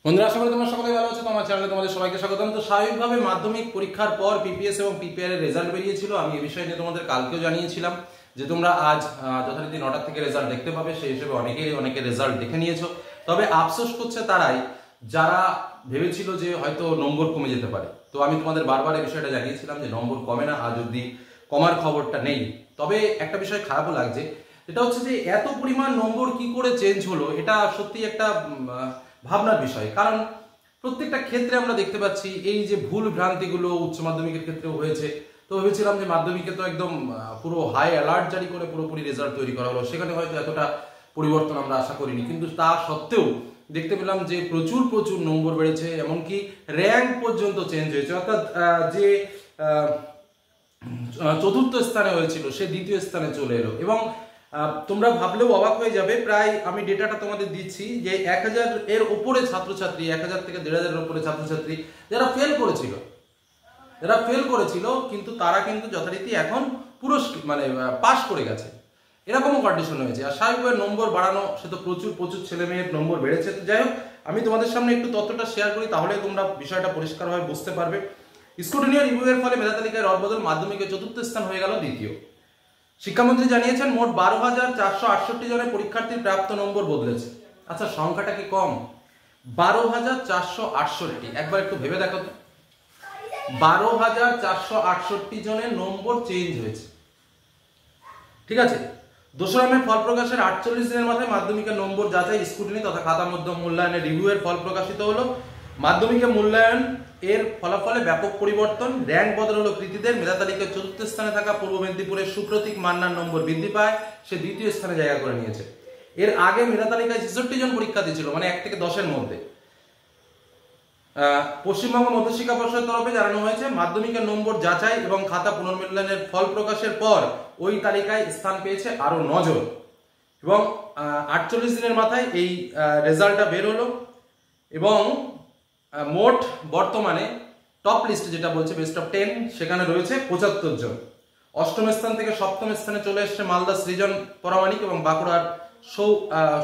বন্ধুরা, আশা করি তোমরা সকলে ভালো আছো। তোমার চ্যানেলে তোমাদের সবাইকে স্বাগতম। তো স্বাভাবিকভাবে মাধ্যমিক পরীক্ষার পর পিপিএস এবং পিপিআর এর রেজাল্ট বেরিয়েছিল। আমি এই বিষয় নিয়ে তোমাদের কালকেও জানিয়েছিলাম যে তোমরা আজ যথারীতি 9টার থেকে রেজাল্ট দেখতে পাবে। সেই হিসেবে অনেকে রেজাল্ট দেখে নিয়েছো। তবে আফসোস করছে তারাই যারা ভেবেছিল যে হয়তো নম্বর কমে যেতে পারে। তো আমি তোমাদের বারবার এই বিষয়টা জানিয়েছিলাম যে নম্বর কমে না, আজ অব্দি কমার খবরটা নেই। তবে একটা বিষয় খারাপও লাগছে, এটা হচ্ছে যে এত পরিমাণ নম্বর কি করে চেঞ্জ হলো, এটা সত্যি একটা ভাবনার বিষয়। কারণ প্রত্যেকটা ক্ষেত্রে আমরা দেখতে পাচ্ছি এই যে ভুল ভ্রান্তিগুলো উচ্চ মাধ্যমিকের ক্ষেত্রেও হয়েছে। তো ভেবেছিলাম যে মাধ্যমিকে তো একদম পুরো হাই অ্যালার্ট জারি করে পুরোপুরি রেজাল্ট তৈরি করা হলো, সেখানে হয়তো এতটা পরিবর্তন আমরা আশা করিনি। কিন্তু তা সত্ত্বেও দেখতে পেলাম যে প্রচুর প্রচুর নম্বর বেড়েছে, এমনকি র্যাঙ্ক পর্যন্ত চেঞ্জ হয়েছে। অর্থাৎ যে চতুর্থ স্থানে হয়েছিল সে দ্বিতীয় স্থানে চলে এলো। এবং তোমরা ভাবলেও অবাক হয়ে যাবে, প্রায় আমি ডেটাটা তোমাদের দিচ্ছি যে 1000 এর উপরে ছাত্রছাত্রী, 1000 থেকে 1500 এর উপরে ছাত্রছাত্রী যারা ফেল করেছিল কিন্তু তারা কিন্তু যথারীতি এখন পুরো পাস করে গেছে, এরকমও কন্ডিশন হয়েছে। আর স্বাভাবিকভাবে নম্বর বাড়ানো, সে তো প্রচুর ছেলে মেয়ের নম্বর বেড়েছে। তো যাই হোক, আমি তোমাদের সামনে একটু তথ্যটা শেয়ার করি, তাহলে তোমরা বিষয়টা পরিষ্কারভাবে বুঝতে পারবে। স্ক্রুটিনি ও রিভিউ এর ফলে মেধা তালিকায় রদবদল, মাধ্যমিকে চতুর্থ স্থান হয়ে গেল দ্বিতীয়। শিক্ষামন্ত্রী জানিয়েছেন মোট 12,468 জনের পরীক্ষার্থীর প্রাপ্ত নম্বর বদলেছে। আচ্ছা, সংখ্যাটা কি কম? 12,468। একবার একটু ভেবে দেখো তো, 12,468 জনের নম্বর চেঞ্জ হয়েছে। ঠিক আছে, দোসরা মে ফল প্রকাশের 48 দিনের মাথায় মাধ্যমিকের নম্বর যাচাই, স্ক্রুটিনি তথা খাতা মধ্য মূল্যায়নের রিভিউ এর ফল প্রকাশিত হলো। মাধ্যমিকের মূল্যায়ন এর ফলাফলে ব্যাপক পরিবর্তন, র্যাঙ্ক বদল হলো কৃতীদের। মেধা তালিকায় চতুর্থ স্থানে থাকা পূর্ব মেদিনীপুরের সুপ্রতীক মান্নার নম্বর বৃদ্ধি পায়, সে দ্বিতীয় স্থানে জায়গা করে নিয়েছে। এর আগে মেধা তালিকায় 66 জন পরীক্ষার্থী ছিল, মানে 1 থেকে 10 এর মধ্যে। পশ্চিমবঙ্গ মধ্যশিক্ষা পর্ষদের তরফে জানানো হয়েছে মাধ্যমিকের নম্বর যাচাই এবং খাতা পুনর্মূল্যায়নের ফল প্রকাশের পর ওই তালিকায় স্থান পেয়েছে আরো 9 জন। এবং 48 দিনের মাথায় এই রেজাল্টটা বের হলো। এবং মোট বর্তমানে টপ লিস্ট যেটা বলছে বেস্ট অফ 10, সেখানে রয়েছে 75 জন। অষ্টম স্থান থেকে সপ্তম স্থানে চলে এসছে মালদা সৃজন পরামানিক এবং বাঁকুড়ার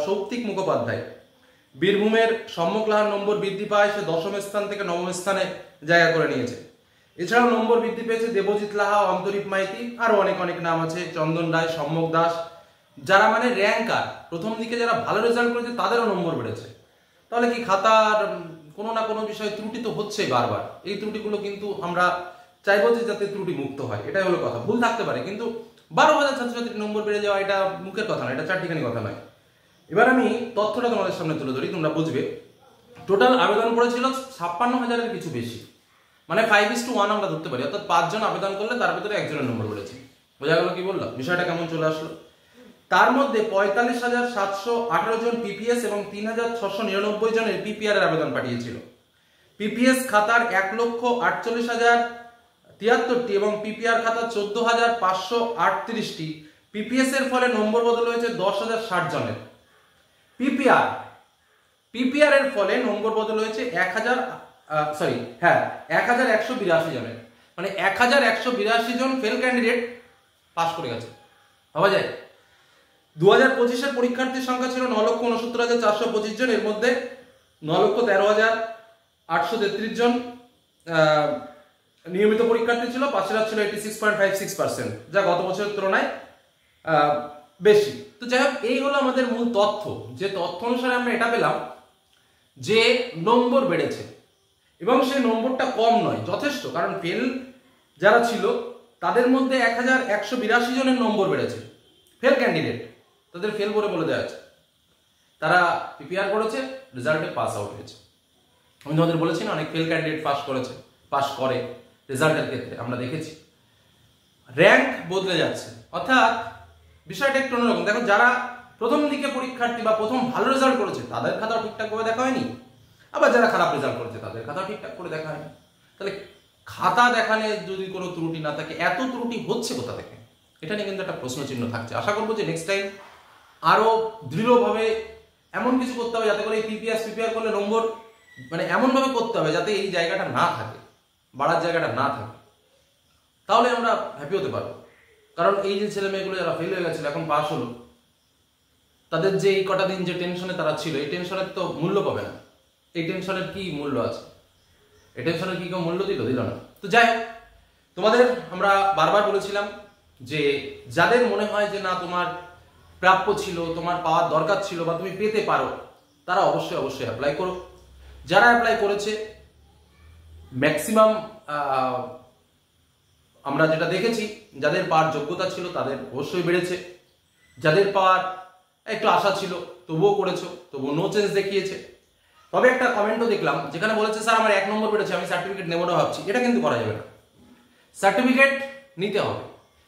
সৌপ্তিক মুখোপাধ্যায়। বীরভূমের সম্মুখ লাহার নম্বর বৃদ্ধি পায়, সে 10ম স্থান থেকে 9ম স্থানে জায়গা করে নিয়েছে। এছাড়াও নম্বর বৃদ্ধি পেয়েছে দেবজিৎ লাহা, অন্তরীপ মাইতি, আরো অনেক নাম আছে, চন্দন রায়, সম্মুখ দাস। যারা মানে র্যাঙ্কার, প্রথম দিকে যারা ভালো রেজাল্ট করেছে তাদেরও নম্বর বেড়েছে। তাহলে কি খাতার কোনো না কোনো বিষয়ে ত্রুটি তো হচ্ছে বারবার। এই ত্রুটিগুলো কিন্তু আমরা চাইবো যে যাতে ত্রুটি মুক্ত হয়, এটাই হলো কথা। ভুল থাকতে পারে, কিন্তু 12,000 ছাত্রছাত্রীর নম্বর বেড়ে যাওয়া এটা মুখের কথা নয়, এটা চারটিখানি কথা নয়। এবার আমি তথ্যটা তোমাদের সামনে তুলে ধরি, তোমরা বুঝবে। টোটাল আবেদন করেছিল 56,000-এর কিছু বেশি, মানে 5:1 আমরা ধরতে পারি। অর্থাৎ 5 জন আবেদন করলে তার ভিতরে একজনের নম্বর বেড়েছে। বোঝা গেল কি বললাম, বিষয়টা কেমন চলে আসলো। তার মধ্যে 45,718 জন পিপিএস এবং 3,699 জনের পিপিআর এর আবেদন পাঠিয়েছিল। পিপিএস খাতার 1,48,073টি এবং পিপিআর খাতার 14,538টি। পিপিএস এর ফলে নম্বর বদল হয়েছে 10,060 জনের। পিপিআর এর ফলে নম্বর বদল হয়েছে 1,182 জনের, মানে 1,182 জন ফেল ক্যান্ডিডেট পাস করে গেছে। ভাবা যায়। 2025-এর পরীক্ষার্থীর সংখ্যা ছিল 9,69,425 জন। এর মধ্যে 9,13,833 জন নিয়মিত পরীক্ষার্থী ছিল, পাশেরা ছিল 86.56%, যা গত বছরের তুলনায় বেশি। তো যাই হোক, এই হলো আমাদের মূল তথ্য। যে তথ্য অনুসারে আমরা এটা পেলাম যে নম্বর বেড়েছে এবং সেই নম্বরটা কম নয়, যথেষ্ট। কারণ ফেল যারা ছিল তাদের মধ্যে 1,182 জনের নম্বর বেড়েছে। ফেল ক্যান্ডিডেট, তাদের ফেল বলে দেওয়া আছে, তারা পিপিআর করেছে, রেজাল্টে পাস আউট হয়েছে। আমি তোমাদের বলেছি না, অনেক ফেল ক্যান্ডিডেট পাস করে রেজাল্টের ক্ষেত্রে আমরা দেখেছি। র্যাঙ্ক বদলে যাচ্ছে, অর্থাৎ বিষয়টা একটু অন্যরকম। দেখো, যারা প্রথম দিকে পরীক্ষার্থী বা প্রথম ভালো রেজাল্ট করেছে তাদের খাতাও ঠিকঠাক করে দেখা হয়নি, আবার যারা খারাপ রেজাল্ট করেছে তাদের খাতাও ঠিকঠাক করে দেখা হয়নি। তাহলে খাতা দেখানে যদি কোনো ত্রুটি না থাকে, এত ত্রুটি হচ্ছে কোথা থেকে? এটা নিয়ে কিন্তু একটা প্রশ্নচিহ্ন থাকছে। আশা করবো যে নেক্সট টাইম আরো দৃঢ়ভাবে এমন কিছু করতে হবে যাতে করে এই পিপিআর করলে নম্বর মানে এমনভাবে করতে হবে যাতে এই জায়গাটা না থাকে, বাড়ার জায়গাটা না থাকে। তাহলে আমরা হ্যাপি হতে পারবো। কারণ এই যে ছেলে মেয়েগুলো যারা ফেল হয়ে গেছিল এখন পাস হলো, তাদের যে এই কটা দিন যে টেনশনে তারা ছিল, এই টেনশনের তো মূল্য পাবে না। এই টেনশনের কি মূল্য আছে? এই টেনশনের কি কেউ মূল্য দিল না। তো যাই হোক, তোমাদের আমরা বারবার বলেছিলাম যে যাদের মনে হয় যে না তোমার প্রাপ্য ছিল, তোমার পাওয়ার দরকার ছিল বা তুমি পেতে পারো, তারা অবশ্যই অ্যাপ্লাই করো। যারা অ্যাপ্লাই করেছে ম্যাক্সিমাম আমরা যেটা দেখেছি, যাদের পাওয়ার যোগ্যতা ছিল তাদের অবশ্যই বেড়েছে। যাদের পাওয়ার একটু আশা ছিল তবুও করেছো, তবুও নো চেঞ্জ দেখিয়েছে। তবে একটা কমেন্টও দেখলাম যেখানে বলেছে স্যার আমার 1 নম্বর বেড়েছে, আমি সার্টিফিকেট নেবো না ভাবছি। এটা কিন্তু করা যাবে না, সার্টিফিকেট নিতে হবে।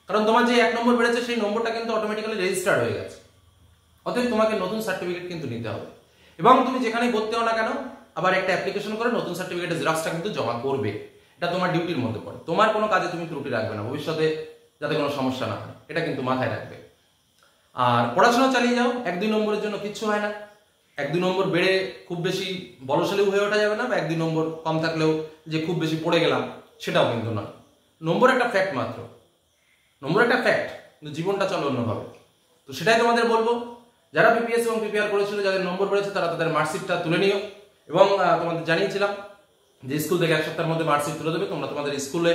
কারণ তোমার যে 1 নম্বর বেড়েছে সেই নম্বরটা কিন্তু অটোমেটিক্যালি রেজিস্টার্ড হয়ে গেছে। অতএব তোমাকে নতুন সার্টিফিকেট কিন্তু নিতে হবে, এবং তুমি যেখানে ভর্তি হও না কেন আবার একটা অ্যাপ্লিকেশন করে নতুন সার্টিফিকেটের জেরক্সটা কিন্তু জমা করবে। এটা তোমার ডিউটির মধ্যে পড়ে। তোমার কোনো কাজে তুমি ত্রুটি রাখবে না, ভবিষ্যতে যাতে কোনো সমস্যা না হয়, এটা কিন্তু মাথায় রাখবে। আর পড়াশোনা চালিয়ে যাও, 1-2 নম্বরের জন্য কিচ্ছু হয় না। 1-2 নম্বর বেড়ে খুব বেশি বলশালী হয়ে ওঠা যাবে না, বা 1-2 নম্বর কম থাকলেও যে খুব বেশি পড়ে গেলাম সেটাও কিন্তু না। নম্বর একটা ফ্যাক্ট মাত্র, নম্বর একটা ফ্যাক্ট, কিন্তু জীবনটা চলে অন্যভাবে। তো সেটাই তোমাদের বলবো, যারা পিপিএস এবং পিপিআর করেছিল, যাদের নম্বর বেড়েছে তারা তাদের মার্কশিটটা তুলে নিও। এবং তোমাদের জানিয়েছিলাম যে স্কুল থেকে 1 সপ্তাহের মধ্যে মার্কশিট তুলে দেবে, তোমরা তোমাদের স্কুলে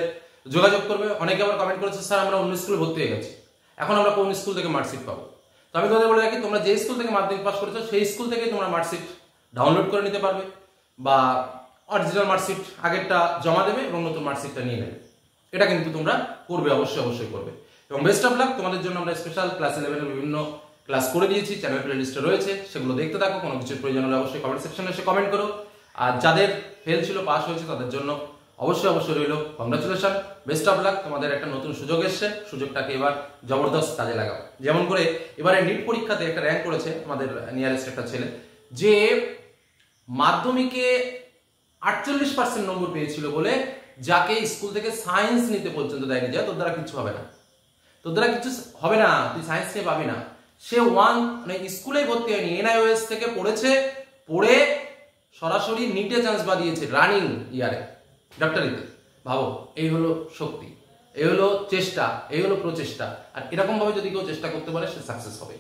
যোগাযোগ করবে। অনেকে আবার কমেন্ট করেছে স্যার আমরা অন্য স্কুলে ভর্তি হয়ে গেছি, এখন আমরা কোন স্কুল থেকে মার্কশিট পাবো? তো আমি তোমাদের বলে রাখি, তোমরা যে স্কুল থেকে মাধ্যমিক পাস করেছো সেই স্কুল থেকে তোমরা মার্কশিট ডাউনলোড করে নিতে পারবে, বা অরিজিনাল মার্কশিট আগেরটা জমা দেবে এবং নতুন মার্কশিটটা নিয়ে নেবে। এটা কিন্তু তোমরা করবে, অবশ্যই করবে। এবং বেস্ট অফ লাক। তোমাদের জন্য আমরা স্পেশাল ক্লাস 11 এর বিভিন্ন ক্লাস করে দিয়েছি, চ্যানেল প্লে লিস্টে রয়েছে, সেগুলো দেখতে থাকো। কোনো কিছুর প্রয়োজন হলে অবশ্যই কমেন্ট সেকশনে এসে কমেন্ট করো। আর যাদের ফেল ছিল পাস হয়েছে তাদের জন্য অবশ্যই রইল কংগ্রাচুলেশন, বেস্ট অফ লাক। তোমাদের একটা নতুন সুযোগ এসছে, সুযোগটাকে এবার জবরদস্ত কাজে লাগাও। যেমন করে এবারে নিট পরীক্ষাতে একটা র্যাঙ্ক করেছে আমাদের নিয়ারেস্ট একটা ছেলে, যে মাধ্যমিকে 48% নম্বর পেয়েছিল বলে যাকে স্কুল থেকে সায়েন্স নিতে পর্যন্ত দেয়নি, যা তোর দ্বারা কিছু হবে না, তোর দ্বারা কিছু হবে না, তুই সায়েন্স নিয়ে পাবি না। সে মানে স্কুলে ভর্তি হয়নি, এনআইওএস থেকে পড়ে সরাসরি নিটে চান্স বাদিয়েছে রানিং ইয়ারে ডাক্তারিতে। ভাবো, এই হলো শক্তি, এই হলো চেষ্টা, এই হলো প্রচেষ্টা। আর এরকম ভাবে যদি কেউ চেষ্টা করতে পারে সে সাকসেস হবে।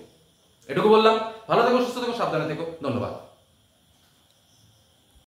এটুকু বললাম। ভালো থেকো, সুস্থ থেকো, সাবধানে থেকো। ধন্যবাদ।